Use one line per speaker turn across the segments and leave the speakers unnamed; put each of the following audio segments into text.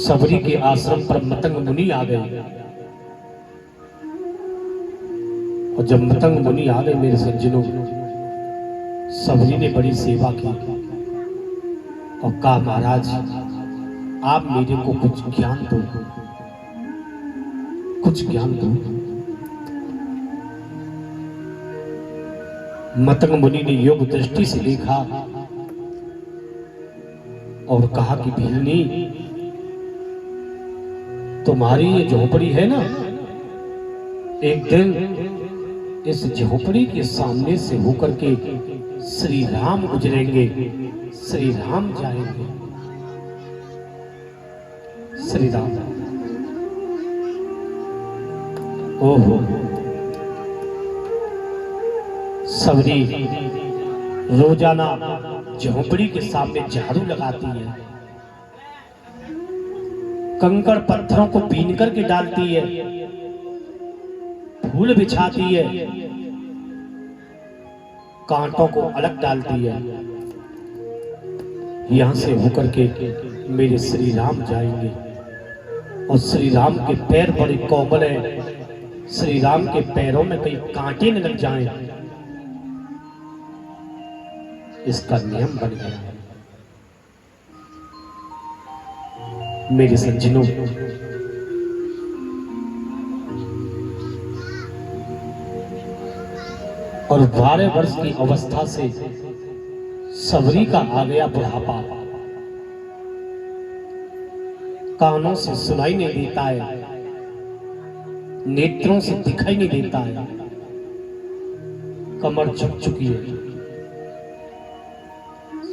सबरी के आश्रम पर मतंग मुनि आ गए। और जब मतंग मुनि आ गए मेरे सज्जनों, सबरी ने बड़ी सेवा की और कहा, महाराज आप मेरे को कुछ ज्ञान दो, कुछ ज्ञान दो। मतंग मुनि ने योग दृष्टि से देखा और कहा कि भीलनी, तुम्हारी ये झोपड़ी है ना, एक दिन इस झोपड़ी के सामने से होकर के श्री राम गुजरेंगे, श्री राम जाएंगे। श्री राम, ओहो। सबरी रोजाना झोपड़ी के सामने झाड़ू लगाती है, कंकड़ पत्थरों को बीन करके डालती है, फूल बिछाती है, कांटों को अलग डालती है। यहां से होकर के मेरे श्री राम जाएंगे और श्री राम के पैर बड़े कोमल हैं, श्री राम के पैरों में कहीं कांटे न लग जाएं, इसका नियम बन गया है। मेरे सज्जनों, और 12 वर्ष की अवस्था से सबरी का आ गया बुढ़ापा, कानों से सुनाई नहीं देता है, नेत्रों से दिखाई नहीं देता है, कमर झुक चुकी है।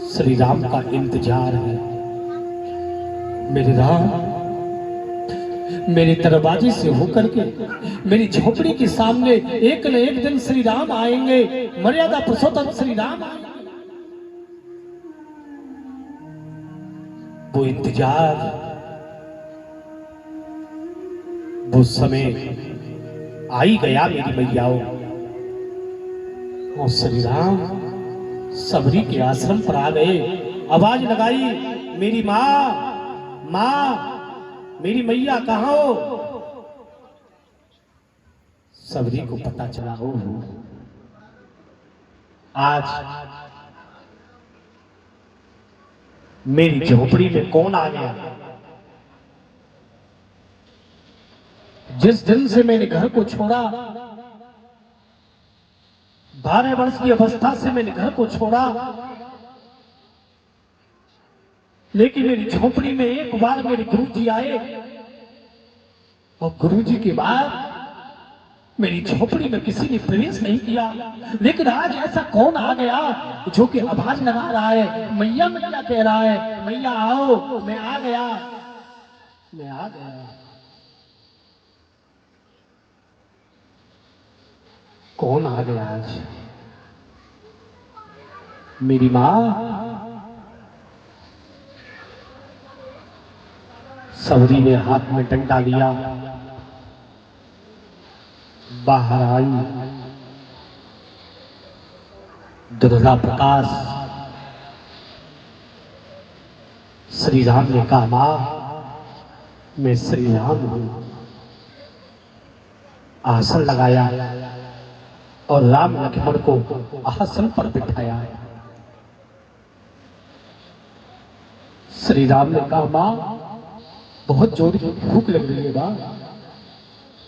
श्री राम का इंतजार है। मेरे राम मेरे दरवाजे से होकर के मेरी झोपड़ी के सामने एक न एक दिन श्री राम आएंगे, मर्यादा पुरुषोत्तम श्री राम आएंगे। वो इंतजार, वो समय आई गया मेरी मैयाओं। और श्री राम सबरी के आश्रम पर आ गए, आवाज लगाई, मेरी माँ, माँ, मेरी मैया कहाँ हो? सबरी को पता चला, हो आज मेरी झोपड़ी में कौन आ गया। जिस दिन से मैंने घर को छोड़ा, 12 वर्ष की अवस्था से मैंने घर को छोड़ा, लेकिन मेरी झोपड़ी में एक बार मेरे गुरुजी आए और गुरुजी के बाद मेरी झोपड़ी में किसी ने प्रवेश नहीं किया। लेकिन आज ऐसा कौन आ गया जो कि आवाज लगा रहा है, मैया मैया कह रहा है, मैया आओ, मैं आ गया, मैं आ गया। कौन आ गया आज? मेरी माँ। सबरी ने हाथ में डंडा लिया, बाहर आई, दुर्गा प्रकाश। श्री राम ने कहा, मां, मैं श्री राम हूं। आसन लगाया और राम लक्ष्मण को आसन पर बिठाया। श्री राम ने कहा, मां, बहुत जोर की भूख लग रही है मां,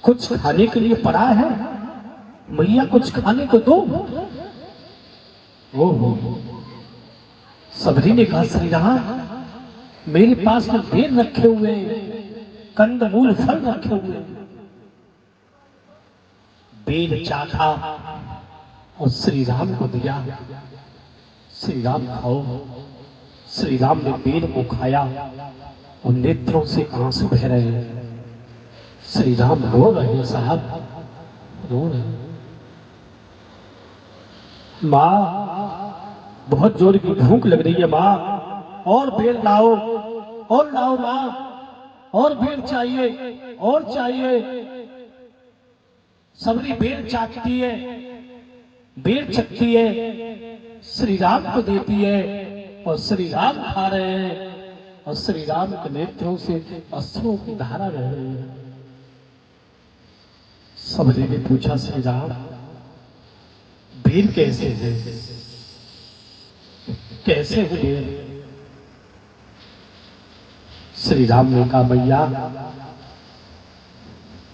कुछ खाने के लिए पड़ा है, मैया कुछ खाने को दो। ओहो। सबरी ने कहा, श्री राम, मेरे पास में बेर रखे हुए, कंदमूल फल रखे हुए। बेर चाखा और श्री राम को दिया, श्री राम खाओ। श्री राम ने बेर को खाया और नेत्रों से आंसू बह रहे हैं। श्री राम रो रहे हैं साहब, रो रहे हैं। माँ, बहुत जोर की भूख लग रही है माँ, और बेर लाओ, और लाओ माँ, और बेर चाहिए, और चाहिए। सबरी बेर चाटती है, बेर चखती है, श्री राम को देती है और श्री राम खा रहे हैं और श्री राम के नेत्रों से अश्रुओं की धारा रह रही है। सबरी ने पूछा, श्री राम वीर कैसे है, कैसे हुए? श्री राम ने कहा, मैया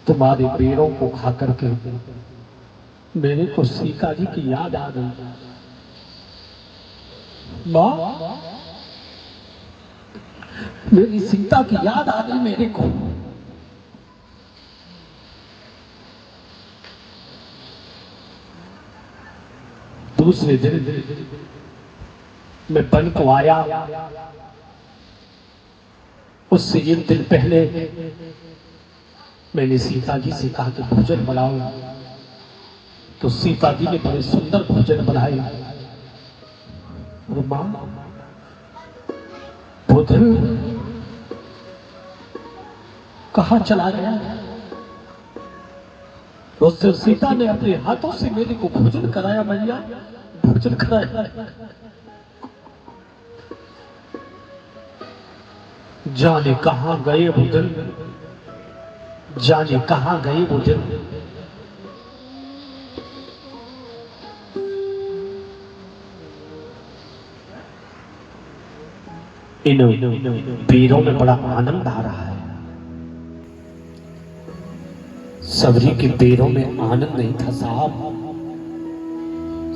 तुम्हारे बेरों को खा करके मेरे को सीता जी की याद आ गई। माँ, मेरी सीता की याद आ गई मेरे को। दूसरे दिन मैं वन को आया। उससे एक दिन पहले मैंने सीता जी से कहा कि भोजन बनाओ, तो सीता जी ने बड़े सुंदर भोजन बनाए। और मां, भोजन कहां चला गया? उस दिन सीता ने अपने हाथों से मेरे को भोजन कराया, मैया भोजन कराया। जाने कहां गए भोजन, जाने कहां गए भोजन। इन वीरों में बड़ा आनंद आ रहा है। सबरी के पैरों में आनंद नहीं था साहब,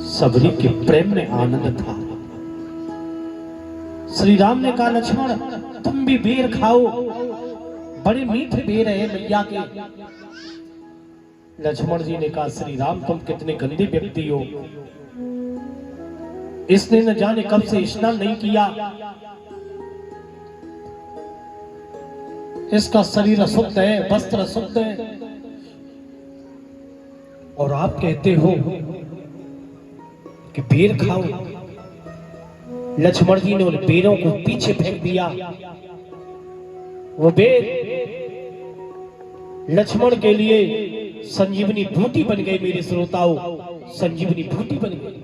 सबरी के प्रेम में आनंद था। श्री राम ने कहा, लक्ष्मण तुम भी बेर खाओ, बड़े मीठे बेर है मैया के। लक्ष्मण जी ने कहा, श्री राम तुम कितने गंदे व्यक्ति हो, इसने न जाने कब से स्नान नहीं किया, इसका शरीर अशुद्ध है, वस्त्र अशुद्ध है, और आप कहते हो कि बेर खाओ। लक्ष्मण जी ने उन बेरों को पीछे फेंक दिया। वो बेर लक्ष्मण के लिए संजीवनी बूटी बन गई। मेरे श्रोताओं, संजीवनी बूटी बन गई।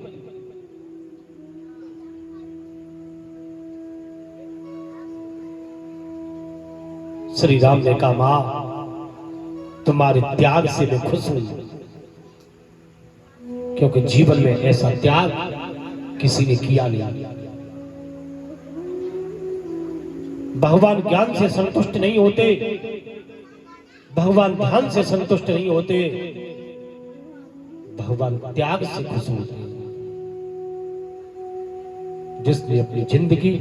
श्री राम ने कहा, मां तुम्हारे त्याग से मैं खुश हूं, क्योंकि जीवन में ऐसा त्याग किसी ने किया नहीं। भगवान ज्ञान से संतुष्ट नहीं होते, भगवान ध्यान से संतुष्ट नहीं होते, भगवान त्याग से खुश होते। जिसने अपनी जिंदगी,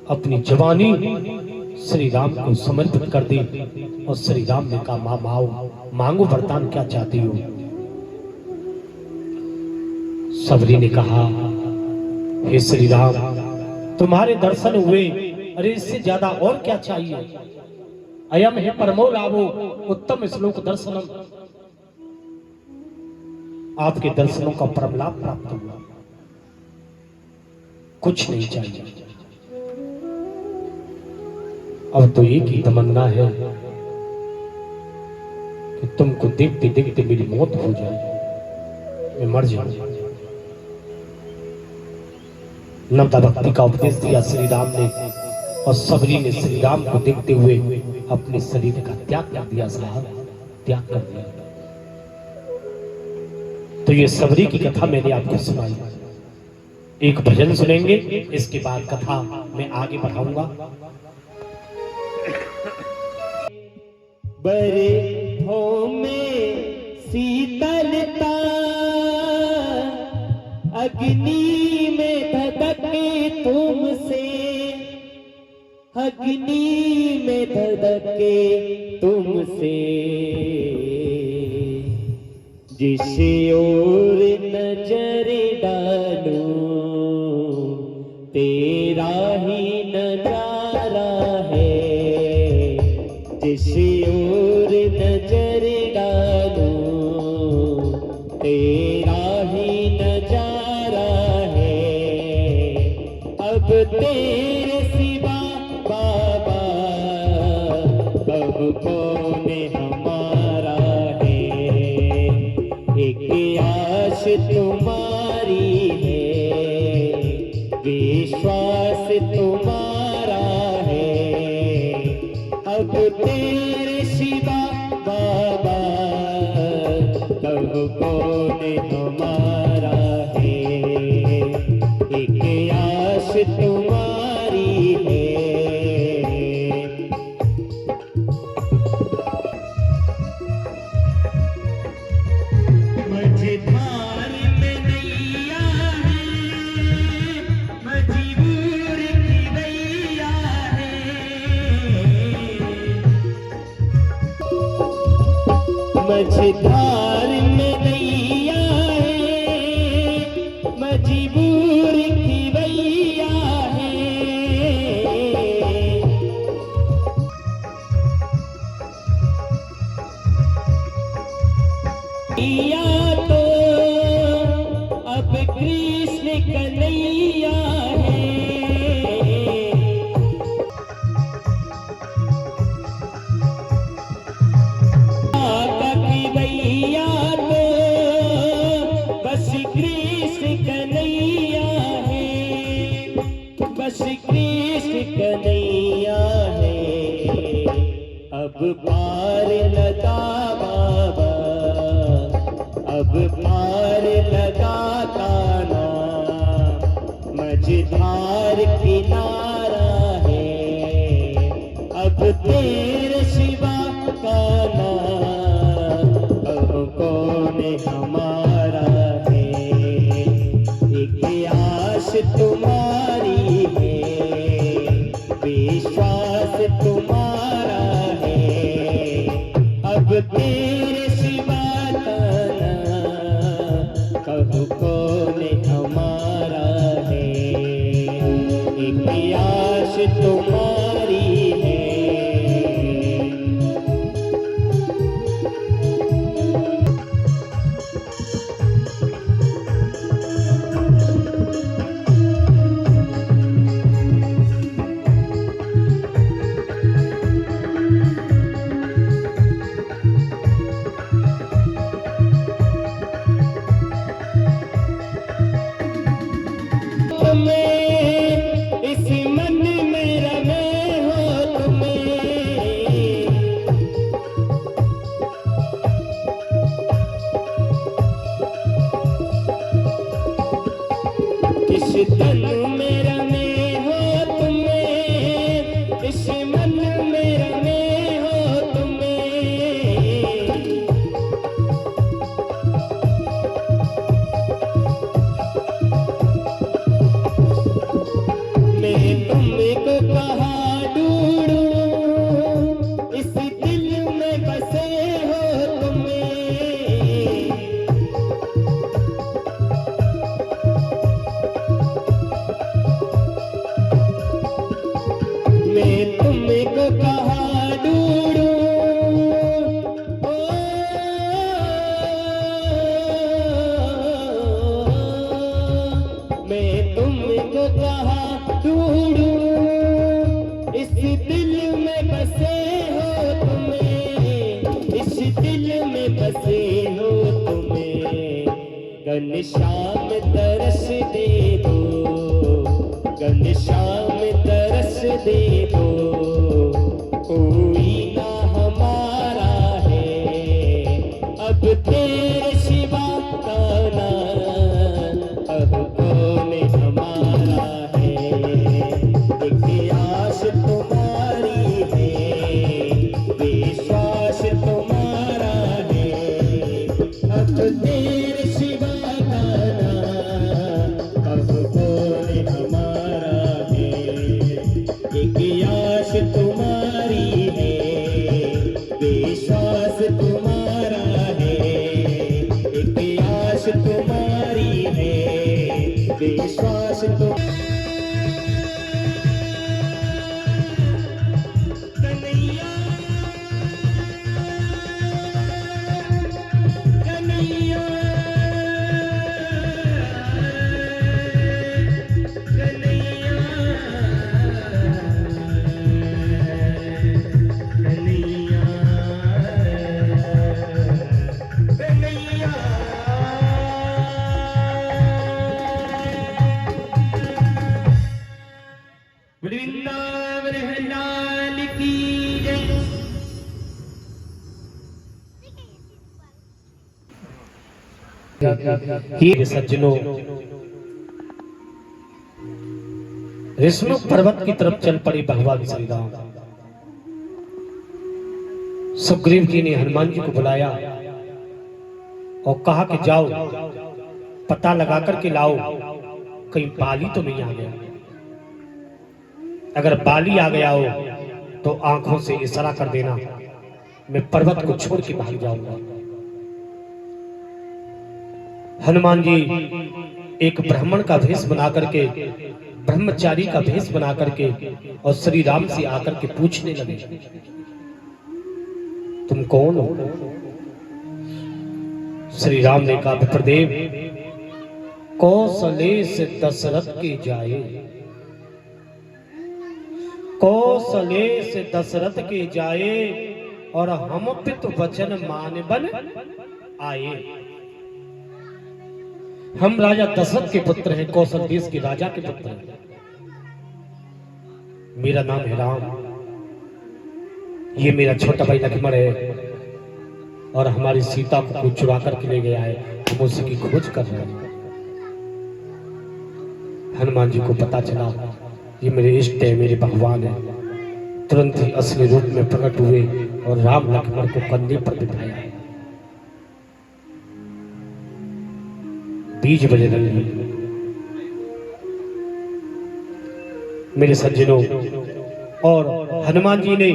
अपनी जवानी श्री राम को समर्पित कर दी। और श्री राम ने कहा, मां माओ मांगो वरदान, क्या चाहती हो? सबरी ने कहा, हे श्री राम तुम्हारे दर्शन हुए, अरे इससे ज्यादा और क्या चाहिए? अयम है परमो लाभो उत्तम श्लोक दर्शनम, आपके दर्शनों का परम लाभ प्राप्त हुआ, कुछ नहीं चाहिए। अब तो एक ही तमन्ना है कि तुमको देखते देखते मेरी मौत हो जाए, मैं मर जाऊं। नवदा भक्ति का उपदेश दिया श्री राम ने, और सबरी ने श्री राम को देखते हुए अपने शरीर का त्याग कर दिया साहब, त्याग कर दिया। तो ये सबरी की कथा मैंने आपको सुनाई। एक भजन सुनेंगे, इसके बाद कथा मैं आगे बढ़ाऊंगा।
बरे हो में शीतलता, अग्नि में धधके तुमसे, अग्नि में धधके तुमसे, जिस ओर नजर डालूं तेरा ही नजारा है, जिस ओर नजर डालूं तेरा ही नजारा है। अब तेरे सिवा बाबा अब कौन हमारा है, एक आश तुम्हारी है, विश्वास तुम्हारा अब तेरे सिवा बाबा अब कौन हमारा है। एक आस तुम्हारी है। मझधार में नैया है, मजबूर की गैया है। मझधार में नैया है, मजबूर की गैया है। या तो अब कृष्ण कन्हैया है। काका की भैया तो बस कृष्ण कन्हैया है। बस कृष्ण कन्हैया है। अब पार लगा बाबा, अब पार लगा काना। मझधार किनारा है, अब तेरे सिवा काना। अब कौन हमारा है। एक आस तुम्हारी है, विश्वास तुम्हारा है। अब तेरे सिवा कब कौन हमारा है। एक आस तुम्हारी है। तुम्हें इस मन में रमे हो तुम्हें। इस तन में रमे हो तुम्हें, इस मन में रमे हो तुम्हें। मैं तुमको कहाँ ढूंढूं, इस दिल में बसे हो तुम्हें। मैं तुमको कहाँ ढूंढूं, ओ, मैं तुमको कहाँ ढूंढूं, इस दिल में बसे हो तुम्हें। इस दिल में बसे हो तुम्हें। घनश्याम तरस दे दो, घनश्याम तरस दे दो। कोई ना हमारा है, अब तेरे सिवा काना। अब कौन हमारा है। एक आस तुम्हारी है, विश्वास तुम्हारा है। अब तेरे सिवा काना। अब कौन हमारा है। एक आस तुम्हारी है,
ये सज्जनों, ऋषमुख पर्वत की तरफ चल पड़े भगवान श्री राम। सुग्रीव जी ने हनुमान जी को बुलाया और कहा कि जाओ पता लगा करके लाओ कहीं बाली तो नहीं आ गया। अगर बाली आ गया हो तो आंखों से इशारा कर देना, मैं पर्वत को छोड़ के भाग जाऊंगा। हनुमान जी एक ब्राह्मण का भेष बना करके, ब्रह्मचारी का भेष बना करके और श्री राम से आकर के पूछने लगे, तुम कौन हो? श्री राम ने कहा, विप्रदेव, कौशलेश दशरथ के जाए, कौशलेश दशरथ के जाए और हम पितु वचन मान बन आए। हम राजा दशरथ के पुत्र हैं, कौशल देश के राजा के पुत्र हैं। मेरा नाम है राम, ये मेरा छोटा भाई लक्ष्मण है और हमारी सीता को कोई चुरा करके ले गया है, हम उसी की खोज कर रहे हैं। हनुमान जी को पता चला ये मेरे इष्ट है, मेरे भगवान है। तुरंत ही असली रूप में प्रकट हुए और राम लक्ष्मण को कंधे पर बिठाया। बीज बजरंगी। मेरे सज्जनों, और हनुमान जी ने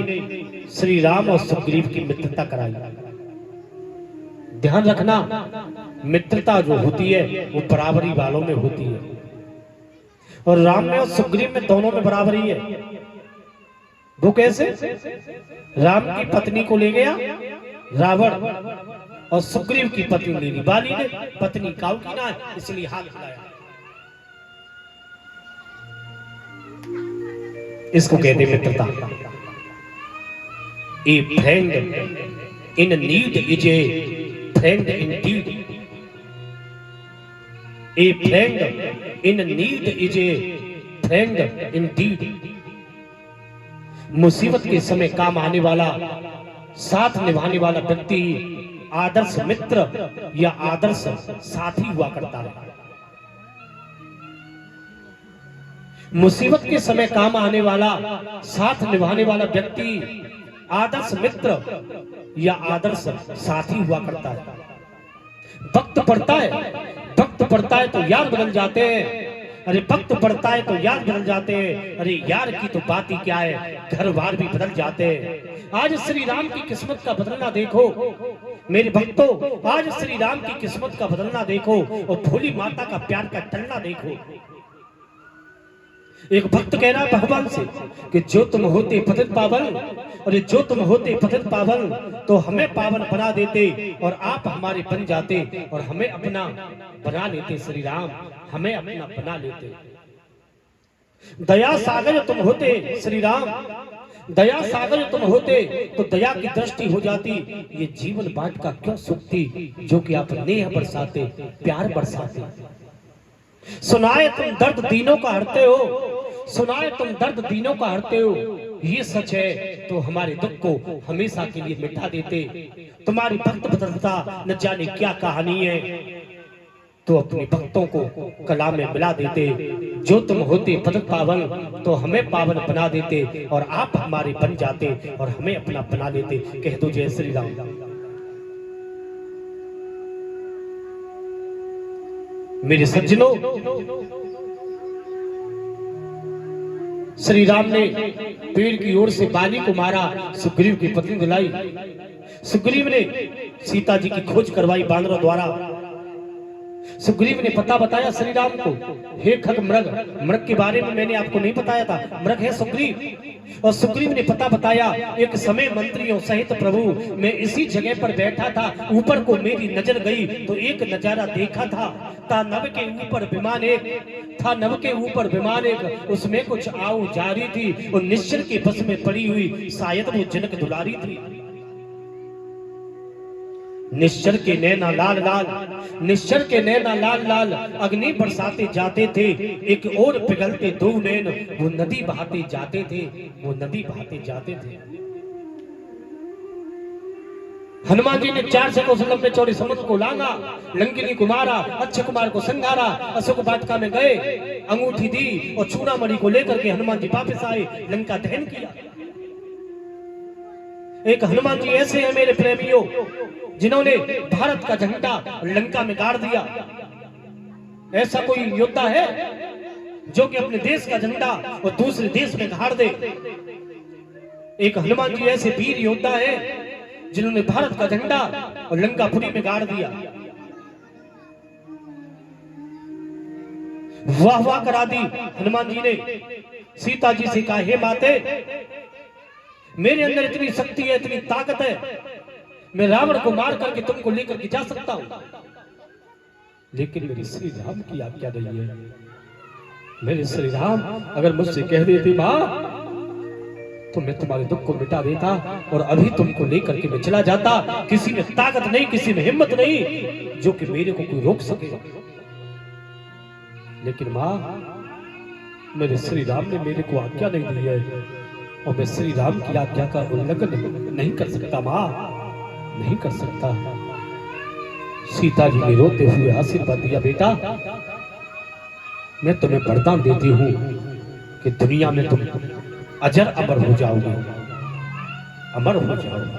श्री राम और सुग्रीव की मित्रता कराई। ध्यान रखना, मित्रता जो होती है वो बराबरी वालों में होती है, और राम में और सुग्रीव में दोनों में बराबरी है। वो कैसे? राम की पत्नी को ले गया रावण और सुग्रीव की पत्नी ले ली बाली ने। पत्नी काऊ की ना है, इसलिए हाथ हिलाया। इसको कहते मित्रता। A friend in need is a friend in deed. A friend in need is a friend in deed. मुसीबत के समय काम आने वाला, साथ निभाने वाला व्यक्ति आदर्श मित्र या आदर्श साथी हुआ करता है। मुसीबत के समय काम आने वाला, साथ निभाने वाला व्यक्ति आदर्श मित्र या आदर्श साथी हुआ करता है। वक्त पड़ता है, वक्त पड़ता है तो यार बदल जाते हैं। अरे वक्त पड़ता है तो यार बदल जाते हैं। अरे यार की तो बात ही क्या है, घर बार भी बदल जाते हैं। आज श्री राम की किस्मत का बदलना देखो मेरे भक्तों, आज श्री राम की किस्मत का बदलना देखो और भोली माता का प्यार का टलना देखो। एक भक्त कह रहा भगवान से कि जो तुम होते पतित पावन, और जो तुम होते पतित पावन तो हमें पावन बना देते और आप हमारे बन जाते और हमें अपना बना लेते। श्री राम हमें अपना बना लेते। दया सागर तुम होते श्री राम, दया सागर तुम होते तो दया की दृष्टि हो जाती। ये जीवन बाट का क्यों सुखती जो कि आप नेह बरसाते, प्यार बरसाते। सुनाए तुम दर्द दीनों का हरते हो, सुनाए तुम दर्द दीनों का हरते हो। ये सच है तो हमारे दुख को हमेशा के लिए मिटा देते। तुम्हारी भक्त बदलता न जाने क्या कहानी है, तो अपने भक्तों को कलाम में मिला देते। जो तुम होते पतित पावन तो हमें पावन बना देते और आप हमारे बन जाते और हमें अपना बना लेते। कह दो जय श्री राम। मेरे सज्जनों, श्री राम ने पेड़ की ओर से बाली को मारा, सुग्रीव की पत्नी दिलाई। सुग्रीव ने सीता जी की खोज करवाई बानरों द्वारा। सुग्रीव ने पता बताया श्री राम को, हे खग मृग, मृग के बारे में मैंने आपको नहीं बताया था, मृग है सुग्रीव। और सुग्रीव ने पता बताया, एक समय मंत्रियों सहित प्रभु मैं इसी जगह पर बैठा था, ऊपर को मेरी नजर गई तो एक नजारा देखा था नभ के ऊपर विमान एक था, नभ के ऊपर विमान एक, उसमें कुछ आऊ जारी थी और निश्चर के बस में पड़ी हुई, शायद वो जनक दुलारी थी। निश्चर के नैना लाल लाल, निश्चर के नैना लाल लाल अग्नि बरसाते जाते थे। एक और पिघलते दो नैन वो नदी बहाते जाते थे, वो नदी बहाते जाते थे। हनुमान जी ने 400 कोस लंबे चौड़े समुद्र को लांगा, लंकिनी को मारा, अक्षय कुमार को संघारा, अशोक वाटिका में गए, अंगूठी दी और चूड़ामणि को लेकर के हनुमान जी वापस आए, लंका दहन किया। एक हनुमान जी ऐसे हैं मेरे प्रेमियों, जिन्होंने भारत का झंडा लंका में गाड़ दिया। ऐसा कोई योद्धा है जो कि अपने देश का झंडा और दूसरे देश में गाड़ दे? एक हनुमान जी ऐसे वीर योद्धा है जिन्होंने भारत का झंडा और लंकापुरी में गाड़ दिया। वाह वाह करा दी हनुमान जी ने। सीता जी से कहा, हे माते, मेरे अंदर इतनी शक्ति है, इतनी ताकत है, मैं रावण को मार करके तुमको लेकर के जा सकता हूं, लेकिन मेरे श्री राम की आज्ञा नहीं है। मेरे श्री राम अगर मुझसे कह देते मां तो मैं तुम्हारे दुख को मिटा देता और अभी तुमको लेकर के मैं चला जाता। किसी में ताकत नहीं, किसी में हिम्मत नहीं जो कि मेरे को कोई रोक सकेगा। लेकिन मां, मेरे श्री राम ने मेरे को आज्ञा नहीं दी है और मैं श्री राम की आज्ञा का उल्लंघन नहीं कर सकता मां, नहीं कर सकता। सीता जी ने रोते हुए आशीर्वाद दिया, बेटा मैं तुम्हें वरदान देती हूं कि दुनिया में तुम अजर अमर हो जाओगे, अमर हो जाओगे।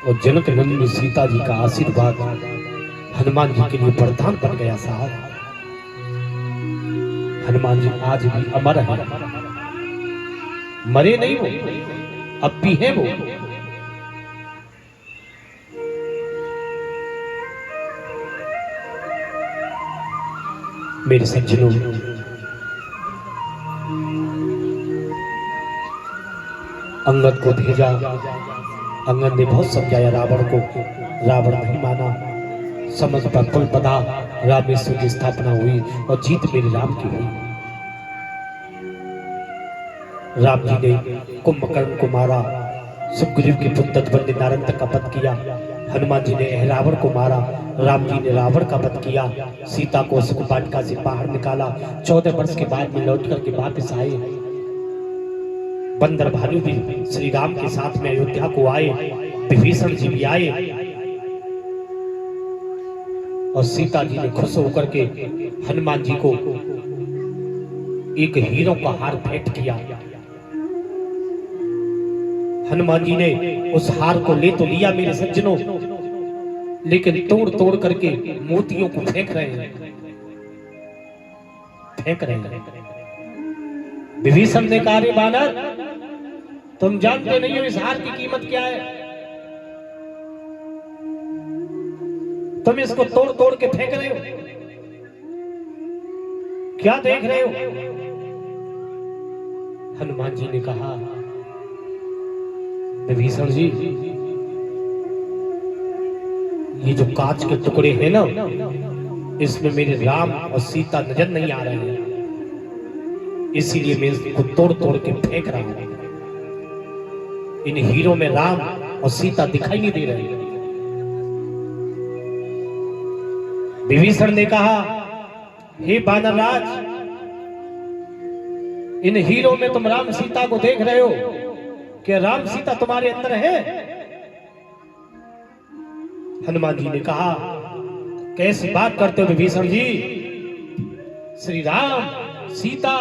और जनक नंदिनी सीता जी का आशीर्वाद हनुमान जी के लिए वरदान बन गया साहब। हनुमान जी आज भी अमर है, मरे नहीं वो, अब भी है वो। मेरे सज्जनों, अंगद को भेजा, अंगद ने बहुत समझाया रावण को, रावण नहीं माना। समझ पर पुल बना, रामेश्वर की स्थापना हुई और जीत मेरे राम की हुई। राम जी ने कुंभकर्ण को मारा, सुग्रीव के पुत्र ध्वज ने नारद का वध किया, हनुमान जी ने रावण को मारा, राम जी ने रावण का वध किया, सीता को अशोक वाटिका से बाहर निकाला। 14 वर्ष के बाद में लौट करके वापस आए। बंदर भालू भी श्री राम के साथ में अयोध्या को आए, विभीषण जी भी आए और सीता जी ने खुश होकर के हनुमान जी को एक हीरो का हार भेंट किया। हनुमान जी ने उस हार को ले तो लिया मेरे सज्जनों, लेकिन तोड़ तोड़ करके मोतियों को फेंक रहे हैं, फेंक रहे हैं। विभीषण ने कहा, रे बानर, तुम जानते नहीं हो इस हार की कीमत क्या है, तुम इसको तोड़ तोड़ के फेंक रहे हो, क्या देख रहे हो? हनुमान जी ने कहा, विभीषण जी, ये जो कांच के टुकड़े हैं ना, इसमें मेरे राम और सीता नजर नहीं आ रहे हैं, इसीलिए मैं इसको तोड़ तोड़ के फेंक रहा हूं। इन हीरो में राम और सीता दिखाई नहीं दे रहे हैं। विभीषण ने कहा, हे बानरराज, इन हीरो में तुम राम सीता को देख रहे हो, क्या राम सीता तुम्हारे अंदर है? हनुमान जी ने कहा, कैसी बात करते हो विभीषण जी, श्री राम सीता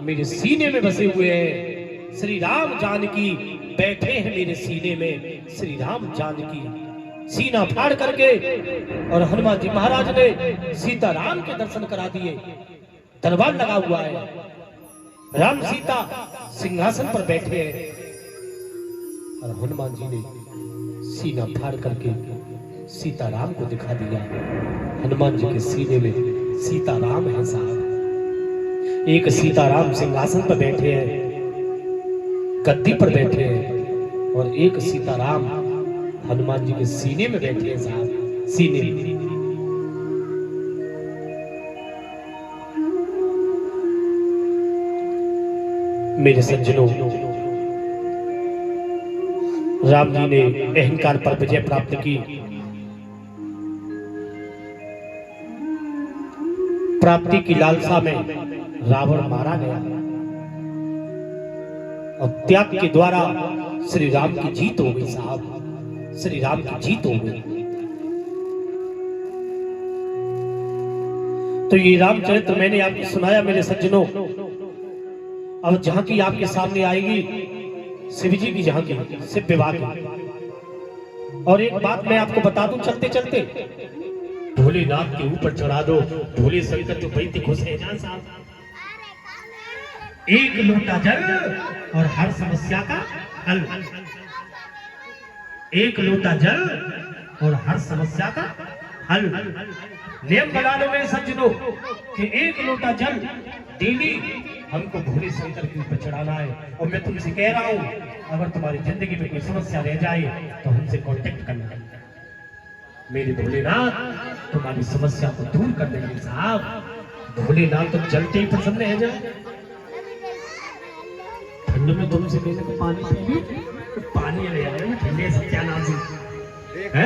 मेरे सीने में बसे हुए हैं, श्री राम जानकी बैठे हैं मेरे सीने में। श्री राम जानकी सीना फाड़ करके और हनुमान जी महाराज ने सीता राम के दर्शन करा दिए। दरबार लगा हुआ है, राम सीता सिंहासन पर बैठे हैं और हनुमान जी ने सीना फाड़ करके सीता राम को दिखा दिया। हनुमान जी के सीने में सीता राम है साहब। एक सीता राम सिंहासन पर बैठे हैं, गद्दी पर बैठे हैं, और एक सीता राम हनुमान जी के सीने में बैठे हैं साहब, सीने में। मेरे सज्जनों, राम जी ने अहंकार पर विजय प्राप्त की। प्राप्ति की लालसा में रावण मारा गया और त्याग के द्वारा श्री राम की जीत हो गई साहब, श्री राम की जीत हो गई। तो ये रामचरित्र मैंने आपको सुनाया मेरे सज्जनों। अब झांकी आपके सामने आएगी शिव जी की झांकी, शिव विवाह की। और एक बात मैं आपको बता दूं चलते चलते, भोलेनाथ के ऊपर चढ़ा दो भोले शंकर तो बैठी खुश है जान साहब। एक लोटा जल और हर समस्या का हल, एक लोटा जल और हर समस्या का हल। नियम बना लो मेरे सज्जनों कि एक लोटा जल डेली हमको भोले शंकर के ऊपर चढ़ाना है। और मैं तुमसे कह रहा हूं अगर तुम्हारी जिंदगी में कोई समस्या रह जाए तो हमसे कांटेक्ट करना। मेरे भोलेनाथ तुम्हारी समस्या को दूर कर देंगे साहब। भोलेनाथ तो जलते ही प्रसन्न है जाए। ठंड में तुमसे कहने को पानी पिए तो पानी ले आए ठंडे से क्या नाम है,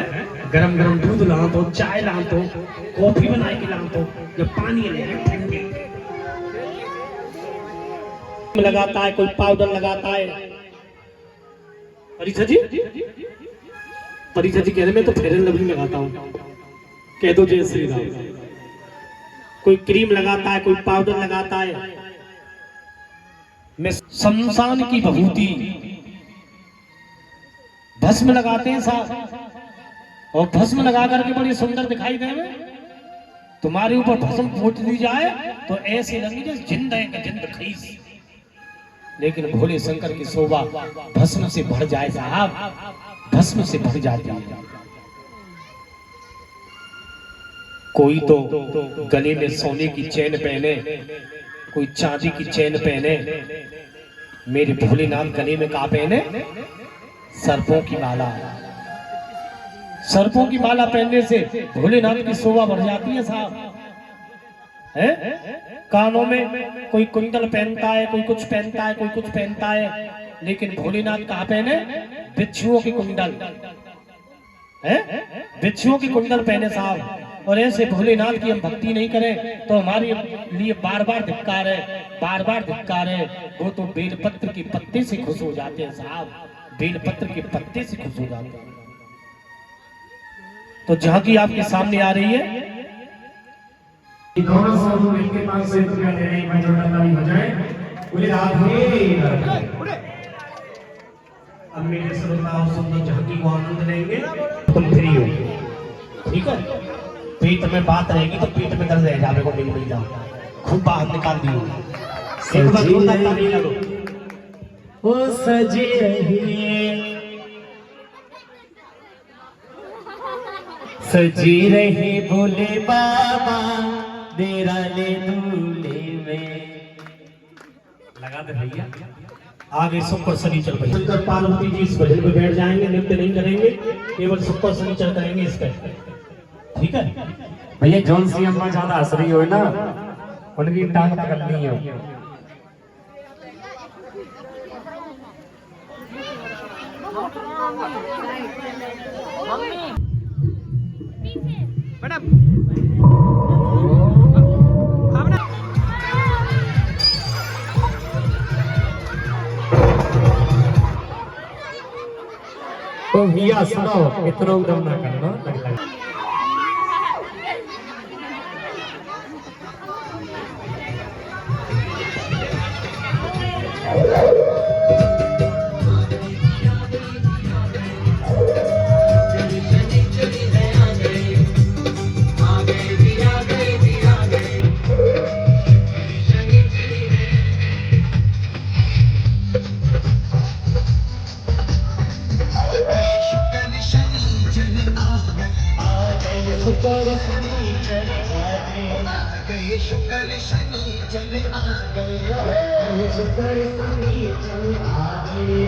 गरम गरम दूध ला तो, चाय ला तो, कॉफी बना के ला तो, जब पानी ले आए ठंडे लगाता है, कोई पाउडर लगाता है। परीक्षा जी कह रहे मैं तो फेयर एंड लवली लगाता हूँ, कह दो जय श्री राम। कोई क्रीम लगाता है, कोई पाउडर लगाता है। मैं शमशान की भभूति भस्म लगाते हैं साहब, और भस्म लगा करके बड़ी सुंदर दिखाई देवे। तुम्हारे ऊपर भस्म फूट दी जाए तो ऐसे लगे जैसे जिंद है कि जिंद खीस। लेकिन भोले शंकर की शोभा भस्म से भर जाए साहब, भस्म से भर जाती है। कोई तो गले में सोने की चैन पहने, कोई चांदी की चैन पहने। मेरे भोलेनाथ गले में क्या पहने? सर्पों की माला। सर्पों की माला पहनने से भोलेनाथ की शोभा बढ़ जाती है साहब। है कानों में कोई कुंडल पहनता है, कोई कुछ पहनता है, कोई कुछ पहनता है। लेकिन भोलेनाथ कहाँ पहने? बिच्छुओं की कुंडल है, बिच्छुओं की कुंडल पहने साहब। और ऐसे भोलेनाथ की हम भक्ति नहीं करें तो हमारे लिए बार बार धिक्कार है, बार बार धिक्कार है। वो तो बेलपत्र के पत्ते से खुश हो जाते हैं साहब, बेलपत्र के पत्ते से खुश हो जाते हैं। तो झांकी आपके सामने आ रही है।
दोनों साधु मिलके 500 रुपया दे रहे हैं, ताली बजाए बोले राधे।
अब मेरे श्रोता और सुंदर झांकी को आनंद लेंगे, तुम फ्री हो, ठीक है। पेट में बात रहेगी तो पेट में दर्द रह जाने को मिल जाओ, खूब बाहर निकाल दियो। एक बार जोरदार ताली लगो।
ओ सजी रही, सजी रहे भोले बाबा डेरा ले दूल्हे में।
लगा दे भैया। आगे सुपर शनिचर भाई शंकर पार्वती जी इस भजन में बैठ जाएंगे, नृत्य नहीं करेंगे, केवल सुपर शनिचर करेंगे इसका, ठीक है
भैया। जौन सी अम्मा ज्यादा हंस रही हो ना उनकी टांग पकड़नी हो। तो भैया सुनो, इतना उदम ना करना।
शुक्र शनिचर आ गए, शुक्र शनिचर आ गए।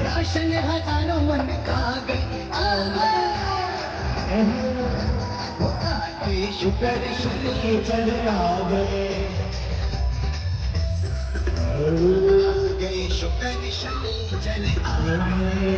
रोशन हजारों मन का शुक्र शनिचर आ गए, शुक्र शनिचर आ गए।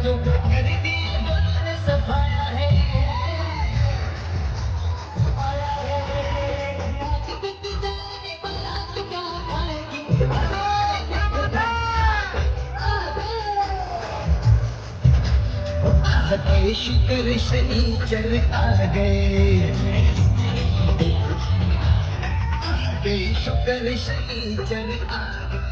जो कर दिया ने सफाया है शुक्र शनीचर आ गए शुक्र शनीचर आ गए